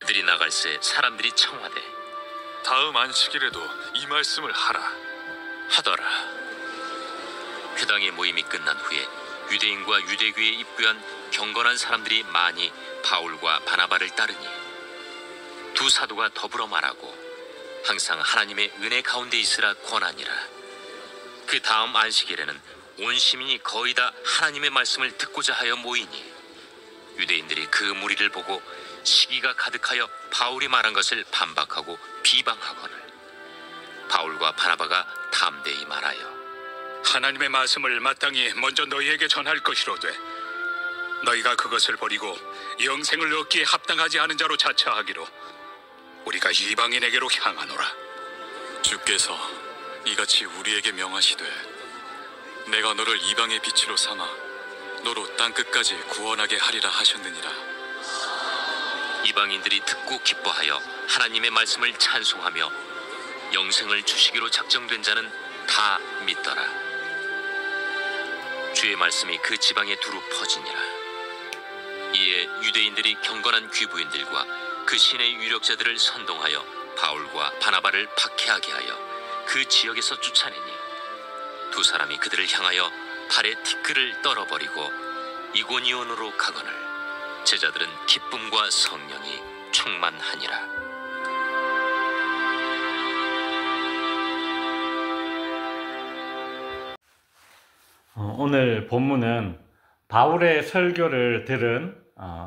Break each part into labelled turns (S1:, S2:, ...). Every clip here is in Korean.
S1: 그들이 나갈새 사람들이 청하되
S2: 다음 안식일에도 이 말씀을 하라
S1: 하더라. 회당의 모임이 끝난 후에 유대인과 유대교에 입교한 경건한 사람들이 많이 바울과 바나바를 따르니 두 사도가 더불어 말하고 항상 하나님의 은혜 가운데 있으라 권하니라. 그 다음 안식일에는 온 시민이 거의 다 하나님의 말씀을 듣고자 하여 모이니 유대인들이 그 무리를 보고 시기가 가득하여 바울이 말한 것을 반박하고 비방하거늘 바울과 바나바가 담대히 말하여
S3: 하나님의 말씀을 마땅히 먼저 너희에게 전할 것이로되 너희가 그것을 버리고 영생을 얻기에 합당하지 않은 자로 자처하기로 우리가 이방인에게로 향하노라.
S2: 주께서 이같이 우리에게 명하시되 내가 너를 이방의 빛으로 삼아 너로 땅끝까지 구원하게 하리라 하셨느니라.
S1: 이방인들이 듣고 기뻐하여 하나님의 말씀을 찬송하며 영생을 주시기로 작정된 자는 다 믿더라. 주의 말씀이 그 지방에 두루 퍼지니라. 이에 유대인들이 경건한 귀부인들과 그 신의 유력자들을 선동하여 바울과 바나바를 박해하게 하여 그 지역에서 쫓아내니 두 사람이 그들을 향하여 발에 티끌을 떨어버리고 이고니온으로 가거늘 제자들은 기쁨과 성령이 충만하니라.
S4: 오늘 본문은 바울의 설교를 들은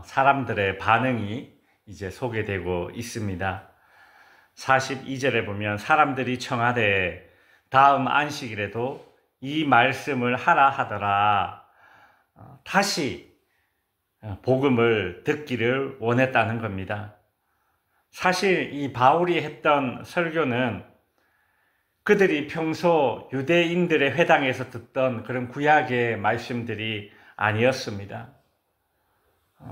S4: 사람들의 반응이 이제 소개되고 있습니다. 42절에 보면 사람들이 청하되 다음 안식일에도 이 말씀을 하라 하더라. 다시 복음을 듣기를 원했다는 겁니다. 사실 이 바울이 했던 설교는 그들이 평소 유대인들의 회당에서 듣던 그런 구약의 말씀들이 아니었습니다.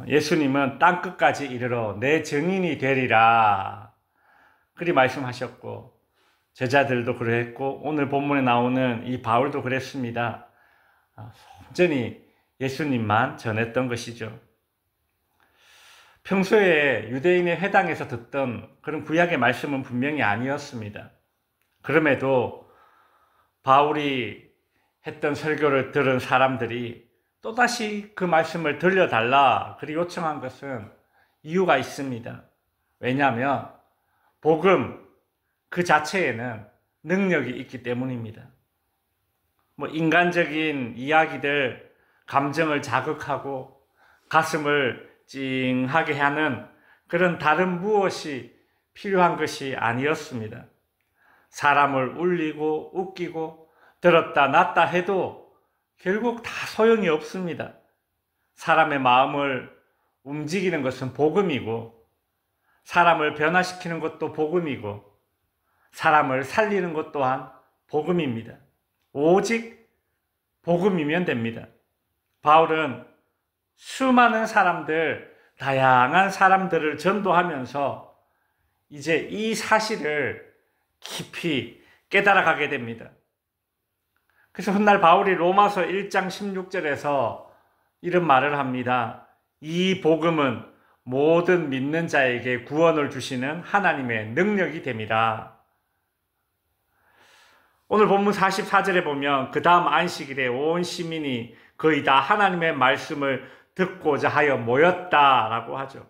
S4: 예수님은 땅끝까지 이르러 내 증인이 되리라 그리 말씀하셨고 제자들도 그랬고 오늘 본문에 나오는 이 바울도 그랬습니다. 온전히 예수님만 전했던 것이죠. 평소에 유대인의 회당에서 듣던 그런 구약의 말씀은 분명히 아니었습니다. 그럼에도 바울이 했던 설교를 들은 사람들이 또다시 그 말씀을 들려달라 그리 요청한 것은 이유가 있습니다. 왜냐하면 복음 그 자체에는 능력이 있기 때문입니다. 인간적인 이야기들, 감정을 자극하고 가슴을 찡하게 하는 그런 다른 무엇이 필요한 것이 아니었습니다. 사람을 울리고 웃기고 들었다 놨다 해도 결국 다 소용이 없습니다. 사람의 마음을 움직이는 것은 복음이고 사람을 변화시키는 것도 복음이고 사람을 살리는 것 또한 복음입니다. 오직 복음이면 됩니다. 바울은 수많은 사람들, 다양한 사람들을 전도하면서 이제 이 사실을 깊이 깨달아가게 됩니다. 그래서 훗날 바울이 로마서 1장 16절에서 이런 말을 합니다. 이 복음은 모든 믿는 자에게 구원을 주시는 하나님의 능력이 됨이라. 오늘 본문 44절에 보면 그 다음 안식일에 온 시민이 거의 다 하나님의 말씀을 듣고자 하여 모였다라고 하죠.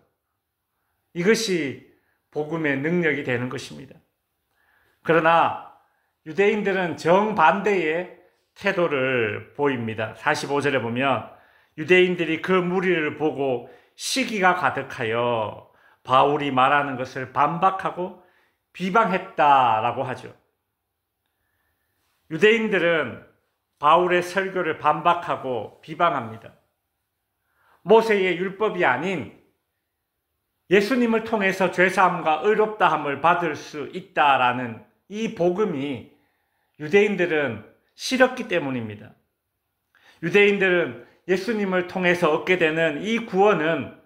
S4: 이것이 복음의 능력이 되는 것입니다. 그러나 유대인들은 정반대의 태도를 보입니다. 45절에 보면 유대인들이 그 무리를 보고 시기가 가득하여 바울이 말하는 것을 반박하고 비방했다라고 하죠. 유대인들은 바울의 설교를 반박하고 비방합니다. 모세의 율법이 아닌 예수님을 통해서 죄사함과 의롭다함을 받을 수 있다라는 이 복음이 유대인들은 싫었기 때문입니다. 유대인들은 예수님을 통해서 얻게 되는 이 구원은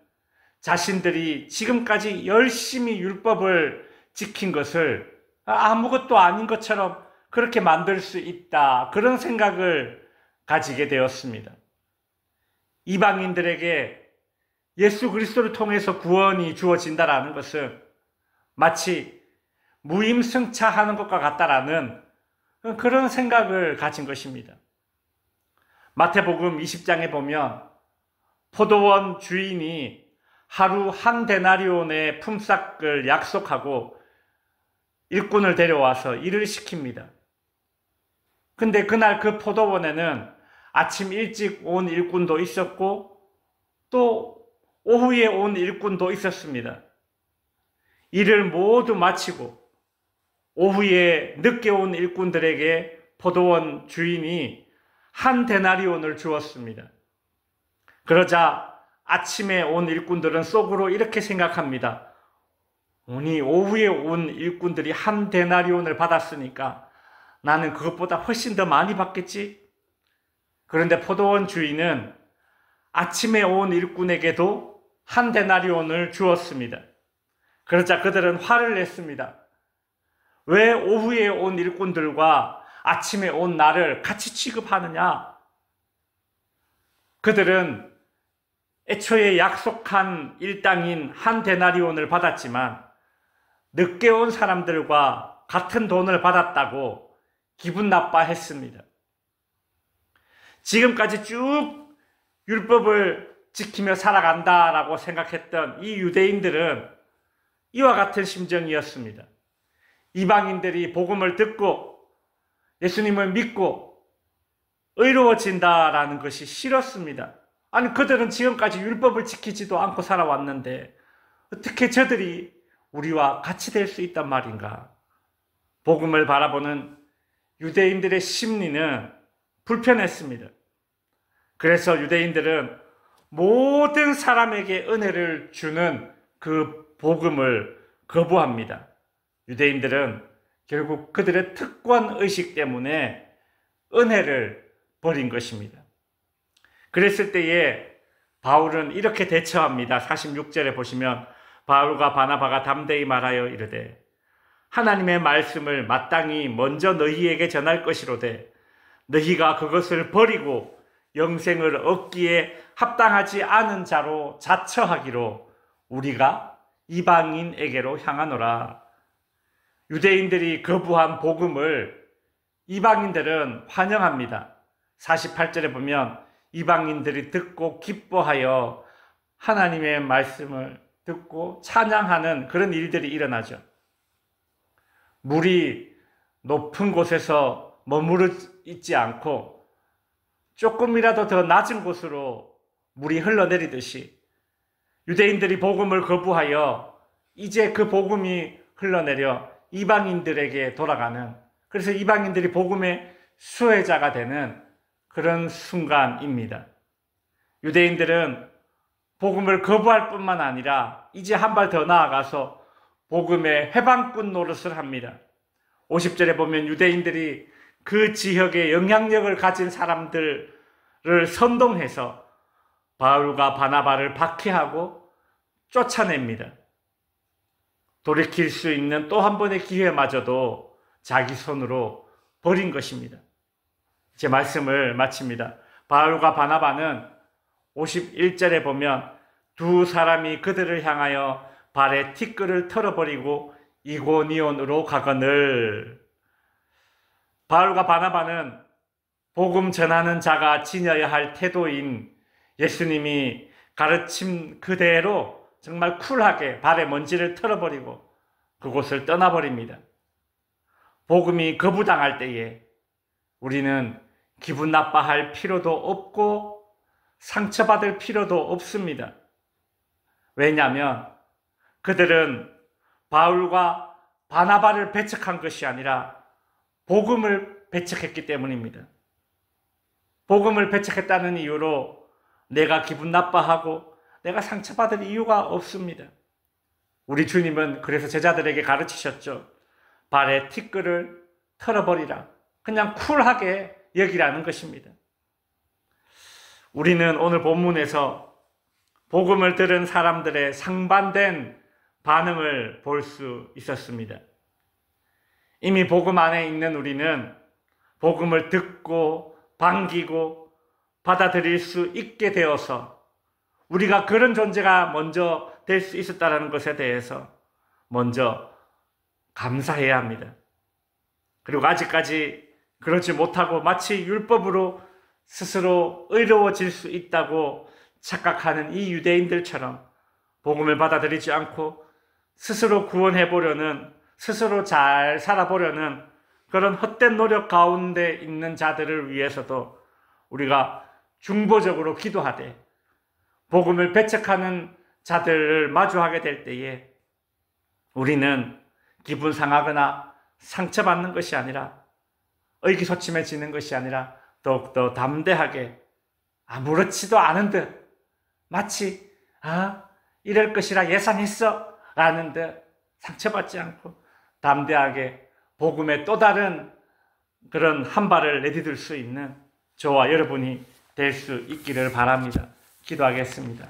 S4: 자신들이 지금까지 열심히 율법을 지킨 것을 아무것도 아닌 것처럼 그렇게 만들 수 있다, 그런 생각을 가지게 되었습니다. 이방인들에게 예수 그리스도를 통해서 구원이 주어진다라는 것은 마치 무임승차하는 것과 같다라는 그런 생각을 가진 것입니다. 마태복음 20장에 보면 포도원 주인이 하루 한 데나리온의 품삯을 약속하고 일꾼을 데려와서 일을 시킵니다. 근데 그날 그 포도원에는 아침 일찍 온 일꾼도 있었고 또 오후에 온 일꾼도 있었습니다. 일을 모두 마치고 오후에 늦게 온 일꾼들에게 포도원 주인이 한 데나리온을 주었습니다. 그러자 아침에 온 일꾼들은 속으로 이렇게 생각합니다. 아니, 오후에 온 일꾼들이 한 데나리온을 받았으니까 나는 그것보다 훨씬 더 많이 받겠지? 그런데 포도원 주인은 아침에 온 일꾼에게도 한 데나리온을 주었습니다. 그러자 그들은 화를 냈습니다. 왜 오후에 온 일꾼들과 아침에 온 나를 같이 취급하느냐? 그들은 애초에 약속한 일당인 한 데나리온을 받았지만 늦게 온 사람들과 같은 돈을 받았다고 기분 나빠했습니다. 지금까지 쭉 율법을 지키며 살아간다라고 생각했던 이 유대인들은 이와 같은 심정이었습니다. 이방인들이 복음을 듣고 예수님을 믿고 의로워진다라는 것이 싫었습니다. 아니, 그들은 지금까지 율법을 지키지도 않고 살아왔는데 어떻게 저들이 우리와 같이 될 수 있단 말인가? 복음을 바라보는 유대인들의 심리는 불편했습니다. 그래서 유대인들은 모든 사람에게 은혜를 주는 그 복음을 거부합니다. 유대인들은 결국 그들의 특권 의식 때문에 은혜를 버린 것입니다. 그랬을 때에 바울은 이렇게 대처합니다. 46절에 보시면 바울과 바나바가 담대히 말하여 이르되 하나님의 말씀을 마땅히 먼저 너희에게 전할 것이로되 너희가 그것을 버리고 영생을 얻기에 합당하지 않은 자로 자처하기로 우리가 이방인에게로 향하노라. 유대인들이 거부한 복음을 이방인들은 환영합니다. 48절에 보면 이방인들이 듣고 기뻐하여 하나님의 말씀을 듣고 찬양하는 그런 일들이 일어나죠. 물이 높은 곳에서 머무르 있지 않고 조금이라도 더 낮은 곳으로 물이 흘러내리듯이 유대인들이 복음을 거부하여 이제 그 복음이 흘러내려 이방인들에게 돌아가는, 그래서 이방인들이 복음의 수혜자가 되는 그런 순간입니다. 유대인들은 복음을 거부할 뿐만 아니라 이제 한 발 더 나아가서 복음의 회방꾼 노릇을 합니다. 50절에 보면 유대인들이 그 지역에 영향력을 가진 사람들을 선동해서 바울과 바나바를 박해하고 쫓아냅니다. 돌이킬 수 있는 또 한 번의 기회마저도 자기 손으로 버린 것입니다. 제 말씀을 마칩니다. 바울과 바나바는 51절에 보면 두 사람이 그들을 향하여 발에 티끌을 털어버리고 이고니온으로 가거늘. 바울과 바나바는 복음 전하는 자가 지녀야 할 태도인 예수님이 가르침 그대로 정말 쿨하게 발에 먼지를 털어버리고 그곳을 떠나버립니다. 복음이 거부당할 때에 우리는 기분 나빠할 필요도 없고 상처받을 필요도 없습니다. 왜냐하면 그들은 바울과 바나바를 배척한 것이 아니라 복음을 배척했기 때문입니다. 복음을 배척했다는 이유로 내가 기분 나빠하고 내가 상처받을 이유가 없습니다. 우리 주님은 그래서 제자들에게 가르치셨죠. 발에 티끌을 털어버리라. 그냥 쿨하게 여기라는 것입니다. 우리는 오늘 본문에서 복음을 들은 사람들의 상반된 반응을 볼 수 있었습니다. 이미 복음 안에 있는 우리는 복음을 듣고 반기고 받아들일 수 있게 되어서 우리가 그런 존재가 먼저 될 수 있었다는 것에 대해서 먼저 감사해야 합니다. 그리고 아직까지 그러지 못하고 마치 율법으로 스스로 의로워질 수 있다고 착각하는 이 유대인들처럼 복음을 받아들이지 않고 스스로 구원해 보려는, 스스로 잘 살아보려는 그런 헛된 노력 가운데 있는 자들을 위해서도 우리가 중보적으로 기도하되 복음을 배척하는 자들을 마주하게 될 때에 우리는 기분 상하거나 상처받는 것이 아니라 의기소침해지는 것이 아니라 더욱더 담대하게 아무렇지도 않은 듯 마치 이럴 것이라 예상했어 라는 듯 상처받지 않고 담대하게 복음의 또 다른 그런 한 발을 내디딜 수 있는 저와 여러분이 될 수 있기를 바랍니다. 기도하겠습니다.